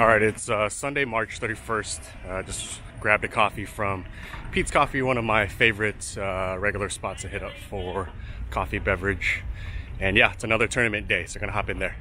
All right, it's Sunday, March 31st. Just grabbed a coffee from Pete's Coffee, one of my favorite regular spots to hit up for coffee beverage. And yeah, it's another tournament day, so I'm gonna hop in there.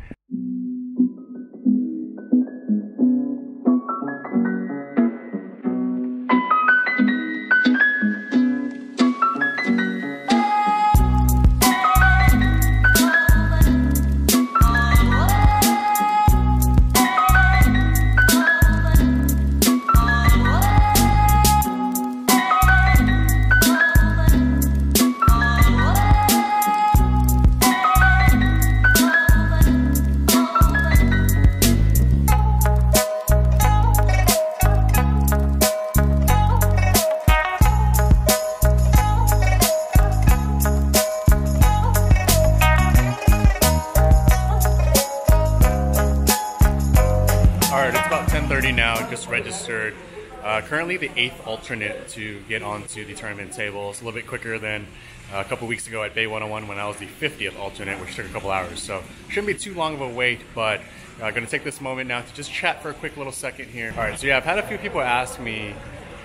Now, just registered. Currently the 8th alternate to get onto the tournament table. It's a little bit quicker than a couple weeks ago at Bay 101 when I was the 50th alternate, which took a couple hours. So shouldn't be too long of a wait, but I'm going to take this moment now to just chat for a quick little second here. All right, so yeah, I've had a few people ask me,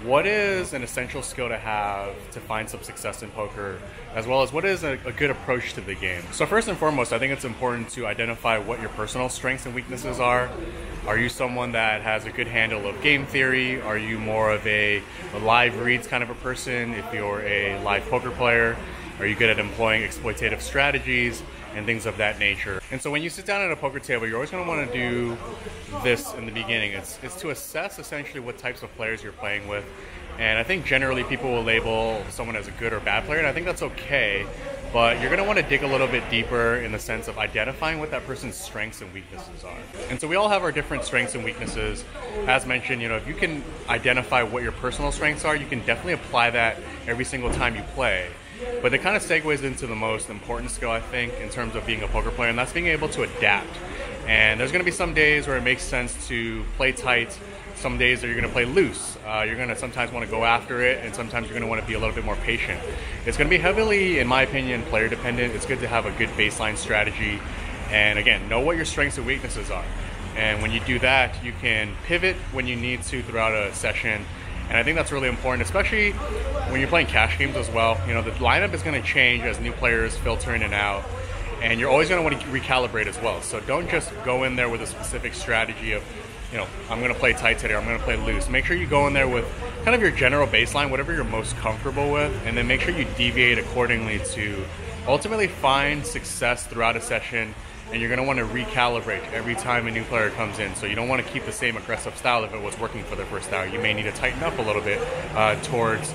what is an essential skill to have to find some success in poker, as well as what is a good approach to the game? So first and foremost, I think it's important to identify what your personal strengths and weaknesses are. Are you someone that has a good handle of game theory? Are you more of a live reads kind of a person if you're a live poker player? Are you good at employing exploitative strategies and things of that nature? And so when you sit down at a poker table, you're always going to want to do this in the beginning. It's to assess essentially what types of players you're playing with. And I think generally people will label someone as a good or bad player, and I think that's okay. But you're going to want to dig a little bit deeper in the sense of identifying what that person's strengths and weaknesses are. And so we all have our different strengths and weaknesses. As mentioned, if you can identify what your personal strengths are, you can definitely apply that every single time you play. But it kind of segues into the most important skill, I think, in terms of being a poker player, and that's being able to adapt. And there's going to be some days where it makes sense to play tight, some days that you're going to play loose. You're going to sometimes want to go after it, and sometimes you're going to want to be a little bit more patient. It's going to be heavily, in my opinion, player dependent. It's good to have a good baseline strategy, and again, know what your strengths and weaknesses are. And when you do that, you can pivot when you need to throughout a session. And I think that's really important, especially when you're playing cash games as well. The lineup is going to change as new players filter in and out, and you're always going to want to recalibrate as well. So don't just go in there with a specific strategy of, I'm going to play tight today, or I'm going to play loose. Make sure you go in there with kind of your general baseline, whatever you're most comfortable with, and then make sure you deviate accordingly to ultimately find success throughout a session. And you're going to want to recalibrate every time a new player comes in. So you don't want to keep the same aggressive style if it was working for the first hour. You may need to tighten up a little bit towards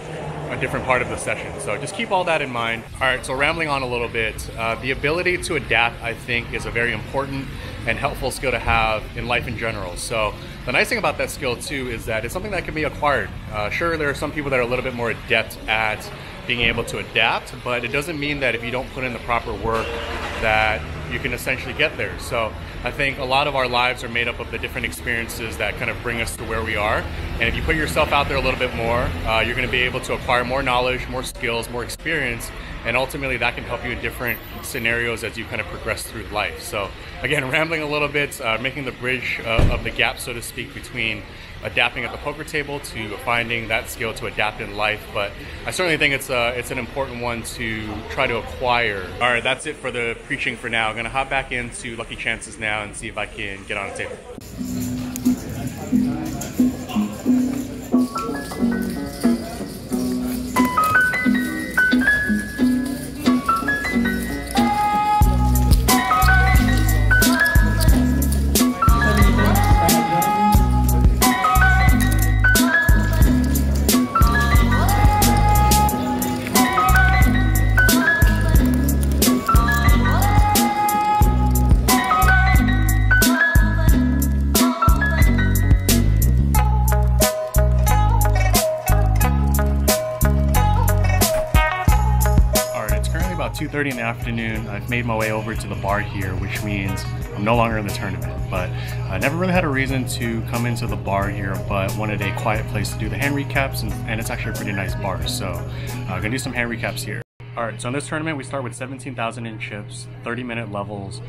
a different part of the session. So just keep all that in mind. All right, so rambling on a little bit, the ability to adapt, I think, is a very important and helpful skill to have in life in general. So the nice thing about that skill too is that it's something that can be acquired. Sure, there are some people that are a little bit more adept at being able to adapt, but it doesn't mean that if you don't put in the proper work that you can essentially get there. So I think a lot of our lives are made up of the different experiences that kind of bring us to where we are. And if you put yourself out there a little bit more, you're going to be able to acquire more knowledge, more skills, more experience, and ultimately that can help you in different scenarios as you kind of progress through life. So again, rambling a little bit, making the bridge of the gap, so to speak, between adapting at the poker table to finding that skill to adapt in life. But I certainly think it's an important one to try to acquire. All right, that's it for the preaching for now. I'm gonna hop back into Lucky Chances now and see if I can get on the table. About 2:30 in the afternoon, I've made my way over to the bar here, which means I'm no longer in the tournament. But I never really had a reason to come into the bar here, but wanted a quiet place to do the hand recaps, and it's actually a pretty nice bar. So I'm gonna do some hand recaps here. All right, so in this tournament, we start with 17,000 in chips, 30-minute levels.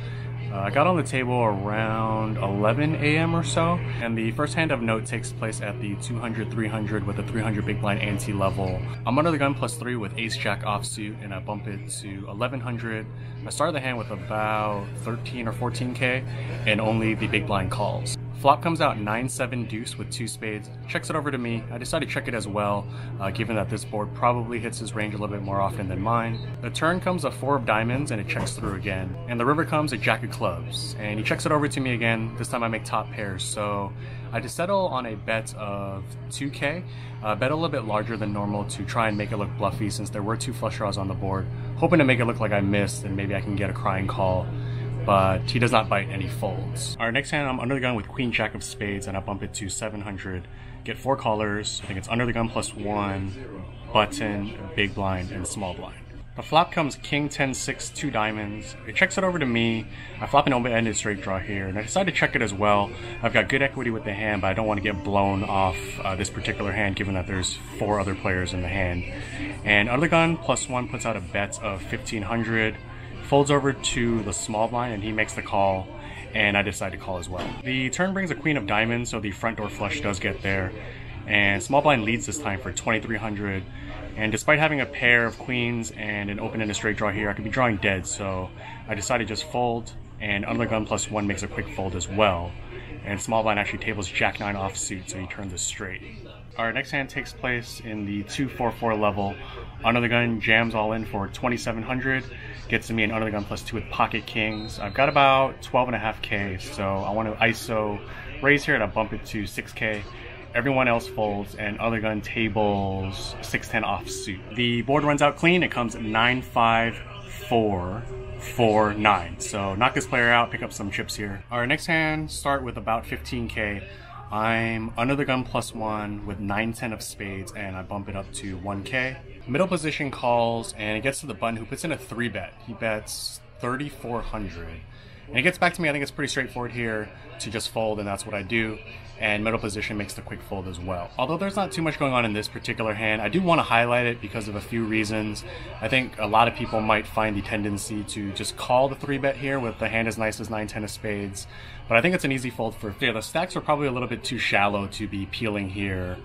I got on the table around 11 a.m. or so, and the first hand of note takes place at the 200-300 with a 300 big blind ante level. I'm under the gun +3 with ace-jack offsuit, and I bump it to 1100. I started the hand with about 13 or 14k, and only the big blind calls. Flop comes out 9-7 deuce with 2 spades, checks it over to me. I decided to check it as well, given that this board probably hits his range a little bit more often than mine. The turn comes a 4 of diamonds and it checks through again. And the river comes a jack of clubs, and he checks it over to me again. This time I make top pairs, so I just settle on a bet of 2k, bet a little bit larger than normal to try and make it look bluffy since there were 2 flush draws on the board, hoping to make it look like I missed and maybe I can get a crying call. But he does not bite any folds. Our next hand, I'm under the gun with queen jack of spades and I bump it to 700. Get 4 callers. I think it's under the gun +1, button, big blind, and small blind. The flop comes king 10-6, 2 diamonds. It checks it over to me. I flop an open-ended straight draw here, and I decide to check it as well. I've got good equity with the hand, but I don't want to get blown off this particular hand given that there's 4 other players in the hand. And under the gun +1 puts out a bet of 1500. Folds over to the small blind and he makes the call, and I decide to call as well. The turn brings a queen of diamonds, so the front door flush does get there, and small blind leads this time for 2300. And despite having a pair of queens and an open and a straight draw here, I could be drawing dead, so I decided to just fold, and under the gun +1 makes a quick fold as well. And small blind actually tables jack 9 offsuit, so he turns a straight. Our next hand takes place in the 2-4-4 level. Under the gun jams all in for 2700. Gets to me an under the gun +2 with pocket kings. I've got about 12.5k, so I want to ISO raise here and I bump it to 6k. Everyone else folds, and other gun tables 6-10 offsuit. The board runs out clean. It comes 9-5-4-4-9. So knock this player out, pick up some chips here. Our next hand start with about 15k. I'm under the gun +1 with 9-10 of spades, and I bump it up to 1k. Middle position calls, and it gets to the button who puts in a 3-bet. He bets 3,400. And it gets back to me. I think it's pretty straightforward here to just fold, and that's what I do. And middle position makes the quick fold as well. Although there's not too much going on in this particular hand, I do want to highlight it because of a few reasons. I think a lot of people might find the tendency to just call the 3-bet here with the hand as nice as 9-10 of spades. But I think it's an easy fold for, the stacks are probably a little bit too shallow to be peeling here.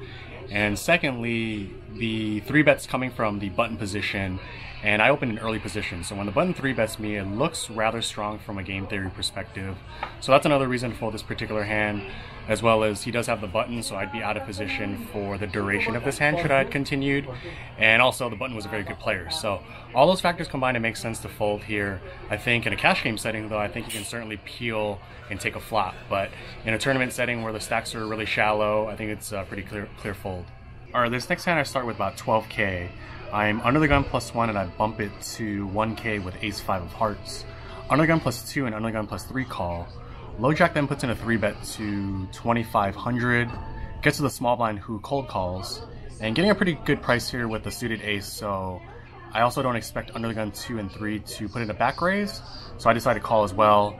And secondly, the 3-bet's coming from the button position, and I open in early position. So when the button 3-bets me, it looks rather strong from a game theory perspective. So that's another reason for this particular hand, as well as he does have the button, so I'd be out of position for the duration of this hand should I have continued. And also the button was a very good player. So all those factors combined, it makes sense to fold here. I think in a cash game setting though, I think you can certainly peel and take a flop. But in a tournament setting where the stacks are really shallow, I think it's a pretty clear fold. Alright, this next hand I start with about 12k. I'm under the gun +1 and I bump it to 1k with ace-5 of hearts. Under the gun +2 and under the gun +3 call. Low jack then puts in a 3-bet to 2,500. Gets to the small blind who cold calls. And getting a pretty good price here with the suited ace, so I also don't expect under the gun 2 and 3 to put in a back raise. So I decided to call as well.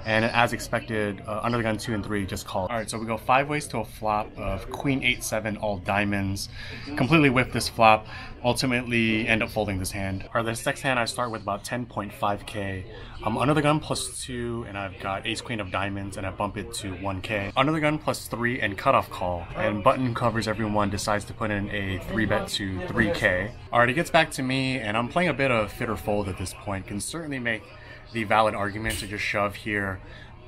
And as expected, under the gun 2 and 3 just called. Alright, so we go 5 ways to a flop of queen 8-7 all diamonds. Completely whip this flop, ultimately end up folding this hand. Alright, this next hand I start with about 10.5k. I'm under the gun +2 and I've got ace queen of diamonds and I bump it to 1k. Under the gun +3 and cutoff call, and button covers everyone decides to put in a 3-bet to 3k. Alright, it gets back to me and I'm playing a bit of fit or fold at this point. Can certainly make the valid argument to just shove here,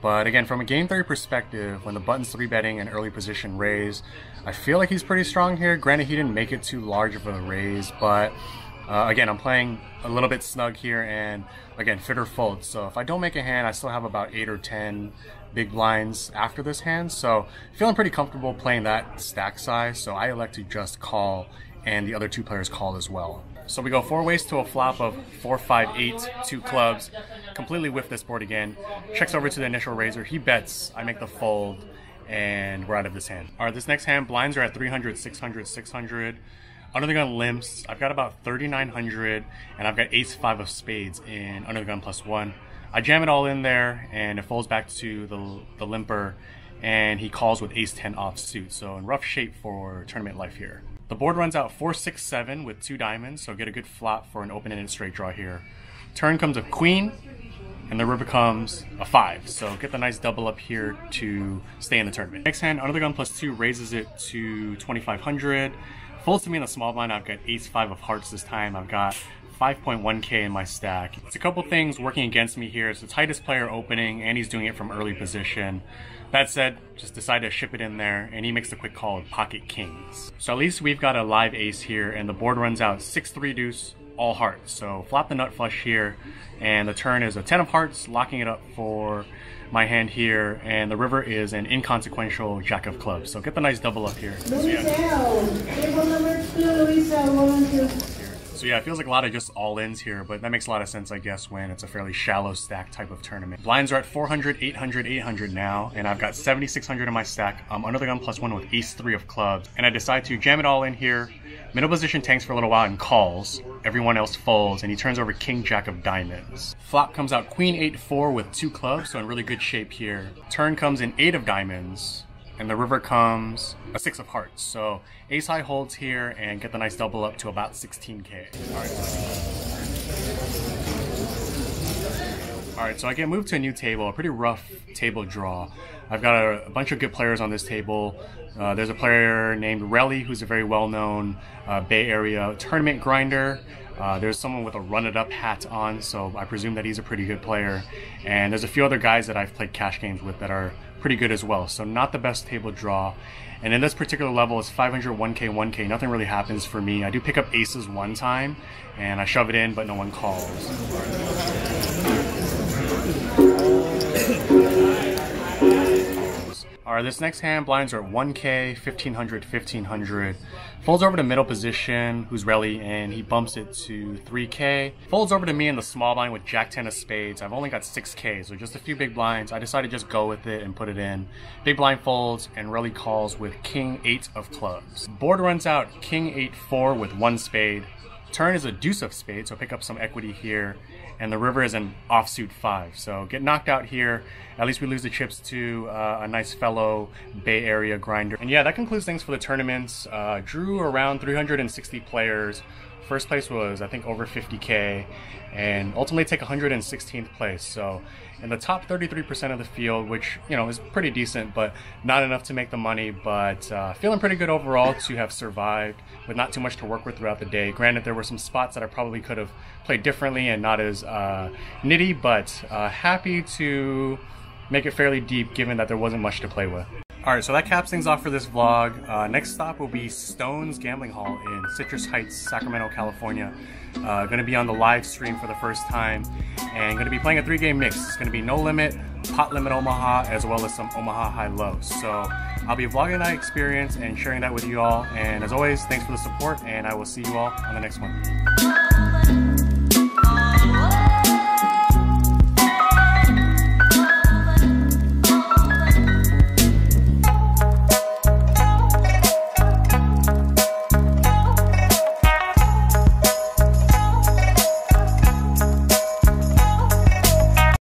but again, from a game theory perspective, when the button's 3-betting and early position raise, I feel like he's pretty strong here. Granted, he didn't make it too large of a raise, but again, I'm playing a little bit snug here, and again, fit or fold. So if I don't make a hand, I still have about 8 or 10 big blinds after this hand, so feeling pretty comfortable playing that stack size, so I elect to just call, and the other 2 players call as well. So we go 4 ways to a flop of 4, 5, 8, 2 clubs. Completely whiff this board again. Checks over to the initial raiser. He bets. I make the fold, and we're out of this hand. Alright, this next hand, blinds are at 300, 600, 600. Under the gun limps. I've got about 3,900, and I've got ace-5 of spades in under the gun +1. I jam it all in there, and it folds back to the limper, and he calls with ace-10 offsuit. So in rough shape for tournament life here. The board runs out 4, 6, 7 with 2 diamonds, so get a good flop for an open-ended straight draw here. Turn comes a queen, and the river comes a 5. So get the nice double up here to stay in the tournament. Next hand, under the gun +2 raises it to 2,500. Folds to me in the small blind. I've got ace-5 of hearts this time. I've got 5.1k in my stack. It's a couple things working against me here. It's the tightest player opening, and he's doing it from early position. That said, just decide to ship it in there, and he makes the quick call with pocket kings. So at least we've got a live ace here, and the board runs out 6-3 deuce, all hearts. So flop the nut flush here, and the turn is a 10 of hearts, locking it up for my hand here, and the river is an inconsequential jack of clubs. So get the nice double up here. So yeah, it feels like a lot of just all-ins here, but that makes a lot of sense, I guess, when it's a fairly shallow stack type of tournament. Blinds are at 400, 800, 800 now, and I've got 7,600 in my stack. I'm under the gun +1 with ace-3 of clubs, and I decide to jam it all in here. Middle position tanks for a little while and calls. Everyone else folds, and he turns over king-jack of diamonds. Flop comes out queen-8-4 with 2 clubs, so in really good shape here. Turn comes in 8 of diamonds, and the river comes a 6 of hearts. So ace high holds here and get the nice double up to about 16k. Alright, so I get moved to a new table, a pretty rough table draw. I've got a bunch of good players on this table. There's a player named Relly, who's a very well-known Bay Area tournament grinder. There's someone with a run-it-up hat on, so I presume that he's a pretty good player. And there's a few other guys that I've played cash games with that are pretty good as well, so not the best table draw. And in this particular level, it's 500, 1k, 1k. Nothing really happens for me. I do pick up aces one time, and I shove it in, but no one calls. Alright, this next hand, blinds are at 1k, 1500, 1500. Folds over to middle position, who's Relly, and he bumps it to 3k. Folds over to me in the small blind with jack-10 of spades. I've only got 6k, so just a few big blinds. I decided to just go with it and put it in. Big blind folds, and Relly calls with king-8 of clubs. Board runs out king-8-4 with 1 spade. Turn is a deuce of spades, so pick up some equity here. And the river is an offsuit 5. So get knocked out here. At least we lose the chips to a nice fellow Bay Area grinder. And yeah, that concludes things for the tournaments. Drew around 360 players. First place was, I think, over 50k, and ultimately take 116th place. So in the top 33% of the field, which, you know, is pretty decent, but not enough to make the money. But feeling pretty good overall to have survived with not too much to work with throughout the day. Granted, there were some spots that I probably could have played differently and not as nitty, but happy to make it fairly deep given that there wasn't much to play with. Alright, so that caps things off for this vlog. Next stop will be Stone's Gambling Hall in Citrus Heights, Sacramento, California. Going to be on the live stream for the first time, and going to be playing a 3-game mix. It's going to be No Limit, Pot Limit Omaha, as well as some Omaha High-Low. So I'll be vlogging that experience and sharing that with you all. And as always, thanks for the support, and I will see you all on the next one.